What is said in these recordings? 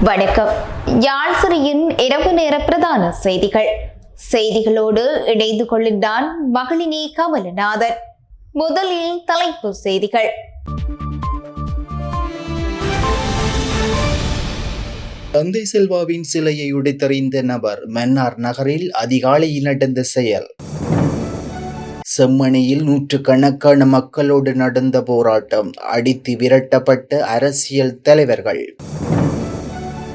வணக்கம். யாழ் சிறையின் இரவு நேர பிரதான செய்திகளோடு இணைந்து கொள்கின்றான் மகளினி கமலநாதன். முதலில் தலைப்பு செய்திகள். தந்தை செல்வாவின் சிலையை உடைத்தெறிந்த நபர் மன்னார் நகரில் அதிகாலையில் நடந்த செயல். செம்மணியில் நூற்றுக்கணக்கான மக்களோடு நடந்த போராட்டம், அடித்து விரட்டப்பட்ட அரசியல் தலைவர்கள்.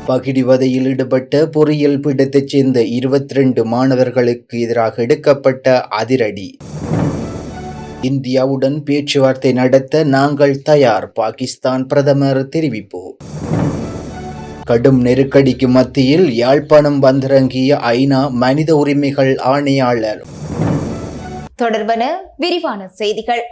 பகிடிவதையில் ஈடுபட்ட பொறியியல் பீடத்தைச் சேர்ந்த 22 மாணவர்களுக்கு எதிராக எடுக்கப்பட்ட அதிரடி. இந்தியாவுடன் பேச்சுவார்த்தை நடத்த நாங்கள் தயார், பாகிஸ்தான் பிரதமர் தெரிவிப்பு. கடும் நெருக்கடிக்கு மத்தியில் யாழ்ப்பாணம் வந்திறங்கிய ஐநா மனித உரிமைகள் ஆணையாளர். தொடர்பான விரிவான செய்திகள்.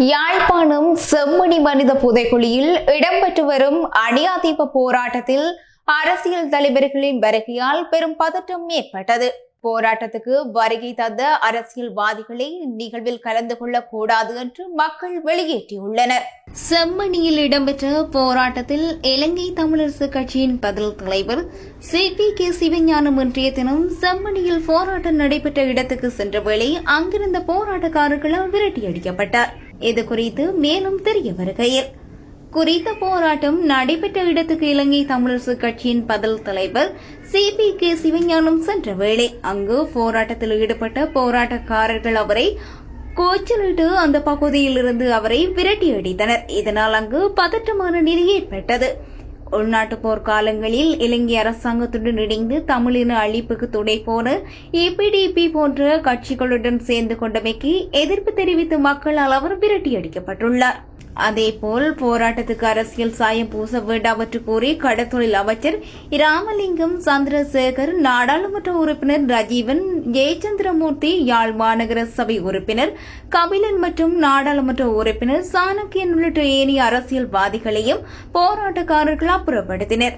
யாழ்ப்பாணம் செம்மணி மனித புதைக்குழியில் இடம்பெற்று வரும் அநியாதீப போராட்டத்தில் அரசியல் தலைவர்களின் வருகையால் பெரும் பதற்றம் ஏற்பட்டது. போராட்டத்துக்கு வருகை தந்த அரசியல்வாதிகளை நிகழ்வில் கலந்து கொள்ளக் கூடாது என்று மக்கள் வெளியேற்றியுள்ளனர். செம்மணியில் இடம்பெற்ற போராட்டத்தில் இலங்கை தமிழரசு கட்சியின் பதில் தலைவர் CPK சிவஞானம் இன்றைய தினம் செம்மணியில் போராட்டம் நடைபெற்ற இடத்துக்கு சென்ற வேளை அங்கிருந்த போராட்டக்காரர்களால் விரட்டியடிக்கப்பட்டார். இது குறித்து மேலும் தெரிய வருகையில், குறித்த போராட்டம் நடைபெற்ற இடத்துக்கு இலங்கை தமிழரசு கட்சியின் பதில் தலைவர் CPK சிவஞானம் சென்ற வேளை அங்கு போராட்டத்தில் ஈடுபட்ட போராட்டக்காரர்கள் அவரை கூச்சலிட்டு அந்த பகுதியில் இருந்து அவரை விரட்டியடித்தனர். இதனால் அங்கு பதற்றமான நிலை ஏற்பட்டது. உள்நாட்டு போர்க்காலங்களில் இலங்கை அரசாங்கத்துடன் இணைந்து தமிழின அழிப்புக்கு துணை போன EPDP போன்ற கட்சிகளுடன் சேர்ந்து கொண்டமைக்கு எதிர்ப்பு தெரிவித்து மக்களால் அவர் விரட்டியடிக்கப்பட்டுள்ளார். அதேபோல் போராட்டத்துக்கு அரசியல் சாயம் பூச வேண்டாம் என்று கூறி கடத்தொழில் அமைச்சர் ராமலிங்கம், சந்திரசேகர், நாடாளுமன்ற உறுப்பினர் ரஜீவன், ஜெயச்சந்திரமூர்த்தி, யாழ் மாநகர சபை உறுப்பினர் கபிலன் மற்றும் நாடாளுமன்ற உறுப்பினர் சாணக்கியன் உள்ளிட்ட ஏனைய அரசியல்வாதிகளையும் போராட்டக்காரர்கள் அப்புறப்படுத்தினர்.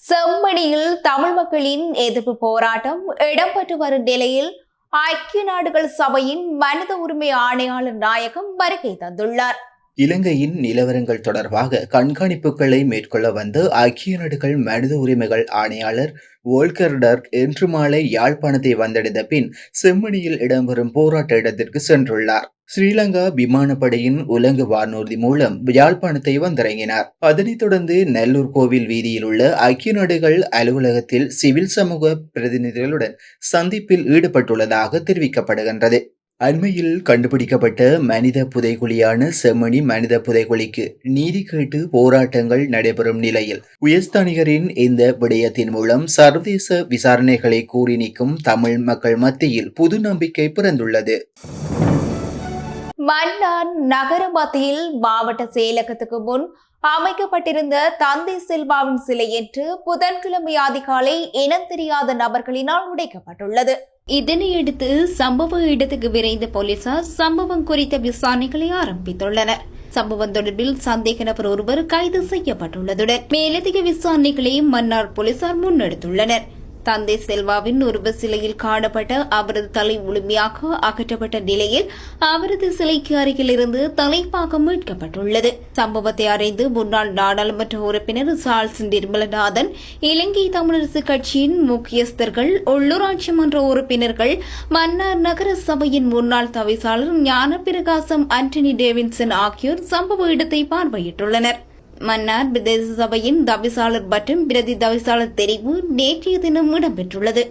செம்மணியில் தமிழ் மக்களின் எதிர்ப்பு போராட்டம் இடம்பெற்று வரும் நிலையில் ஐக்கிய நாடுகள் சபையின் மனித உரிமை ஆணையாளர் நாயகம் வருகை தந்துள்ளார். இலங்கையின் நிலவரங்கள் தொடர்பாக கண்காணிப்புகளை மேற்கொள்ள வந்த ஐக்கிய நாடுகள் மனித உரிமைகள் ஆணையாளர் வோல்கர் டர்க் இன்று மாலை யாழ்ப்பாணத்தை வந்தடைந்த பின் செம்மணியில் இடம்பெறும் போராட்ட இடத்திற்கு சென்றுள்ளார். ஸ்ரீலங்கா விமானப்படையின் உலங்கு வானூர்தி மூலம் யாழ்ப்பாணத்தை வந்திறங்கினார். அதனைத் தொடர்ந்து நல்லூர் கோவில் வீதியில் உள்ள ஐக்கிய நாடுகள் அலுவலகத்தில் சிவில் சமூக பிரதிநிதிகளுடன் சந்திப்பில் ஈடுபட்டுள்ளதாக தெரிவிக்கப்படுகின்றது. அண்மையில் கண்டுபிடிக்கப்பட்ட மனித புதைகுழியான செம்மணி மனித புதைகுழிக்கு நீதி கேட்டு போராட்டங்கள் நடைபெறும் நிலையில் உயர்ஸ்தானிகரின் இந்த விடயத்தின் மூலம் சர்வதேச விசாரணைகளை கூறி நீக்கும் தமிழ் மக்கள் மத்தியில் புது நம்பிக்கை பிறந்துள்ளது. மன்னார் நகர மத்தியில் மாவட்ட செயலகத்துக்கு முன் அமைக்கப்பட்டிருந்த தந்தை செல்வாவின் சிலை என்று புதன்கிழமை அதிகாலை இனம் தெரியாத நபர்களினால் உடைக்கப்பட்டுள்ளது. இதனையடுத்து சம்பவ இடத்துக்கு விரைந்த போலீசார் சம்பவம் குறித்த விசாரணைகளை ஆரம்பித்துள்ளனர். சம்பவம் தொடர்பில் சந்தேக நபர் ஒருவர் கைது செய்யப்பட்டுள்ளதுடன் மேலதிக விசாரணைகளை மன்னார் போலீசார் முன்னெடுத்துள்ளனர். தந்தை செல்வாவின் உருவ சிலையில் காணப்பட்ட அவரது தலை முழுமையாக அகற்றப்பட்ட நிலையில் அவரது சிலைக்கு அருகில் இருந்து தலைப்பாகம் மீட்கப்பட்டுள்ளது. சம்பவத்தை அறிந்து முன்னாள் நாடாளுமன்ற உறுப்பினர் சார்ல்ஸ் நிர்மலநாதன், இலங்கை தமிழரசு கட்சியின் முக்கியஸ்தர்கள், உள்ளூராட்சி மன்ற உறுப்பினர்கள், மன்னார் நகர சபையின் முன்னாள் தவிசாளர் ஞானப்பிரகாசம் ஆண்டனி டேவின்சன் ஆகியோர் சம்பவ இடத்தை பார்வையிட்டுள்ளனர். மன்னார் பிரதேச சபையின் தவிசாளர் மற்றும் பிரதி தவிசாளர் தெரிவு நேற்றைய தினம் இடம்பெற்றுள்ளது.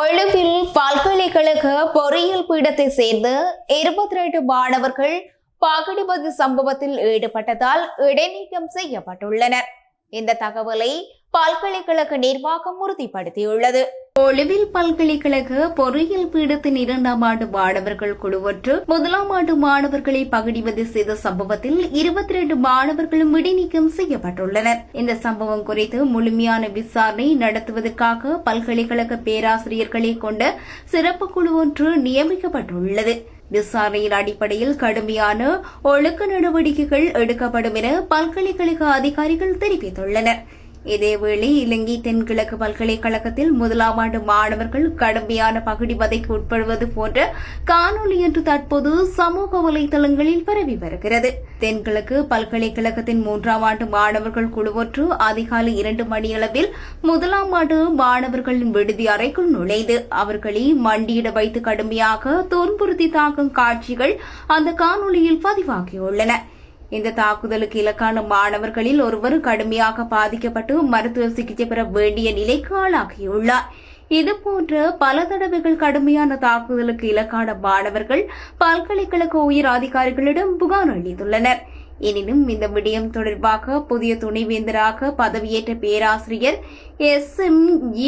ஒழுவில் பல்கலைக்கழக பொறியியல் பீடத்தை சேர்ந்த 22 மாணவர்கள் பகிடிவது சம்பவத்தில் ஈடுபட்டதால் இடைநீக்கம் செய்யப்பட்டுள்ளனர். இந்த தகவலை பல்கலைக்கழக நிர்வாகம் உறுதிப்படுத்தியுள்ளது. ஒழுவில் பல்கலைக்கழக பொறியியல் பீடத்தின் 2ஆம் ஆண்டு மாணவர்கள் குழுவொன்று 1ஆம் ஆண்டு மாணவர்களை பகிடிவது செய்த சம்பவத்தில் 22 மாணவர்களும் இடைநீக்கம் செய்யப்பட்டுள்ளனர். இந்த சம்பவம் குறித்து முழுமையான விசாரணை நடத்துவதற்காக பல்கலைக்கழக பேராசிரியர்களை கொண்ட சிறப்பு குழு ஒன்று நியமிக்கப்பட்டுள்ளது. விசாரணையின் அடிப்படையில் கடுமையான ஒழுக்க நடவடிக்கைகள் எடுக்கப்படும் என பல்கலைக்கழக அதிகாரிகள் தெரிவித்துள்ளனர். இதேவேளை இலங்கை தென்கிழக்கு பல்கலைக்கழகத்தில் முதலாம் ஆண்டு மாணவர்கள் கடுமையான பகுடிவதைக்கு உட்படுவது போன்ற காணொலி என்று தற்போது சமூக வலைதளங்களில் பரவி வருகிறது. தென்கிழக்கு பல்கலைக்கழகத்தின் 3ஆம் ஆண்டு மாணவர்கள் குழுவொன்று அதிகாலை 2 மணியளவில் முதலாம் ஆண்டு மாணவர்களின் விடுதி அறைக்குள் நுழைந்து அவர்களை மண்டியிட வைத்து கடுமையாக துன்புறுத்தி தாக்கும் காட்சிகள் அந்த காணொலியில் பதிவாகியுள்ளன. இந்த தாக்குதலுக்கு இலக்கான மாணவர்களில் ஒருவர் கடுமையாக பாதிக்கப்பட்டு மருத்துவ சிகிச்சை பெற வேண்டிய நிலைக்கு ஆளாகியுள்ளார். இதுபோன்ற பல தடவைகள் கடுமையான தாக்குதலுக்கு இலக்கான மாணவர்கள் பல்கலைக்கழக உயர் அதிகாரிகளிடம் புகார் அளித்துள்ளனர். எனினும் இந்த விடயம் தொடர்பாக புதிய துணைவேந்தராக பதவியேற்ற பேராசிரியர் SM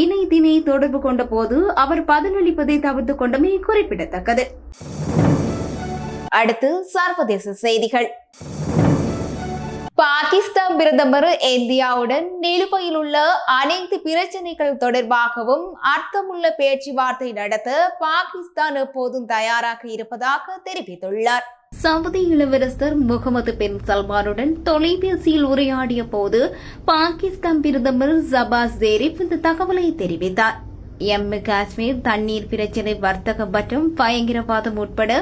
ஈனைதினை தொடர்பு கொண்ட போது அவர் பதிலளிப்பதை தவிர்த்துக் கொண்டமை குறிப்பிடத்தக்கது. அடுத்து சர்வதேச செய்திகள். பாகிஸ்தான் பிரதமர் இந்தியாவுடன் நிலுவையில் உள்ள அனைத்து பிரச்சினைகள் தொடர்பாகவும் அர்த்தமுள்ள பேச்சுவார்த்தை நடத்த பாகிஸ்தான் எப்போதும் தயாராக இருப்பதாக தெரிவித்துள்ளார். சவுதி இளவரசர் முகமது பின் சல்மானுடன் தொலைபேசியில் உரையாடிய போது பாகிஸ்தான் பிரதமர் ஷபாஸ் ஷெரீப் இந்த தகவலை தெரிவித்தார். ஜம்மு காஷ்மீர் தண்ணீர் பிரச்சினை, வர்த்தகம் மற்றும் பயங்கரவாதம் உட்பட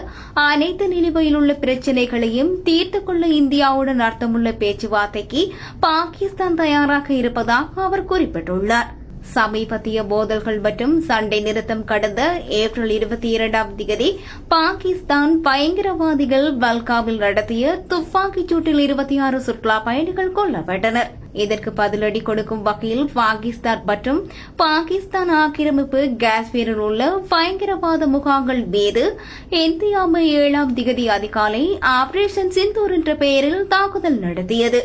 அனைத்து நிலுவையில் உள்ள பிரச்சினைகளையும் தீர்த்துக் கொள்ள இந்தியாவுடன் அர்த்தமுள்ள பேச்சுவார்த்தைக்கு பாகிஸ்தான் தயாராக இருப்பதாக அவர் குறிப்பிட்டுள்ளார். சமீபத்திய மோதல்கள் மற்றும் சண்டை நிறுத்தம் கடந்த ஏப்ரல் 22ஆம் தேதி பாகிஸ்தான் பயங்கரவாதிகள் பல்காவில் நடத்திய துப்பாக்கிச் சூட்டில் 26 சுற்றுலா பயணிகள் கொல்லப்பட்டனர். இதற்கு பதிலடி கொடுக்கும் வகையில் பாகிஸ்தான் மற்றும் பாகிஸ்தான் ஆக்கிரமிப்பு காஷ்மீரில் உள்ள பயங்கரவாத முகாம்கள் மீது இந்தியா 7ஆம் தேதி அதிகாலை ஆபரேஷன் சிந்தூர் என்ற பெயரில் தாக்குதல் நடத்தியது.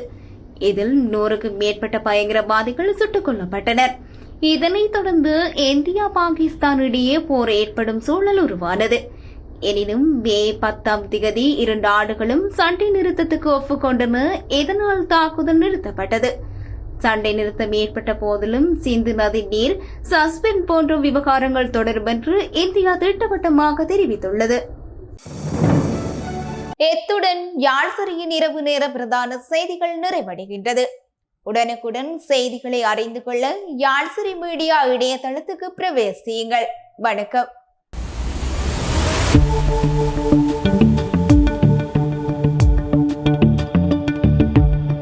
இதில் 100க்கும் மேற்பட்ட பயங்கரவாதிகள் சுட்டுக் கொல்லப்பட்டனர். இதனைத் தொடர்ந்து இந்தியா பாகிஸ்தான் இடையே போர் ஏற்படும் சூழல் உருவானது. எனினும் மே 10ஆம் தேதி 2 நாடுகளும் சண்டை நிறுத்தத்துக்கு ஒப்புக்கொண்டன. இதனால் தாக்குதல் நிறுத்தப்பட்டது. சண்டை நிறுத்தம் ஏற்பட்ட போதிலும் சிந்து நதி நீர் சஸ்பெண்ட் போன்ற விவகாரங்கள் தொடரும் என்று இந்தியா திட்டவட்டமாக தெரிவித்துள்ளது. இத்துடன் யாழ்சரியின் இரவு நேர பிரதான செய்திகள் நிறைவடைகின்றது. உடனுக்குடன் செய்திகளை அறிந்து கொள்ள யாழ்சரி மீடியா இணையதளத்துக்கு பிரவேசியுங்கள். வணக்கம்.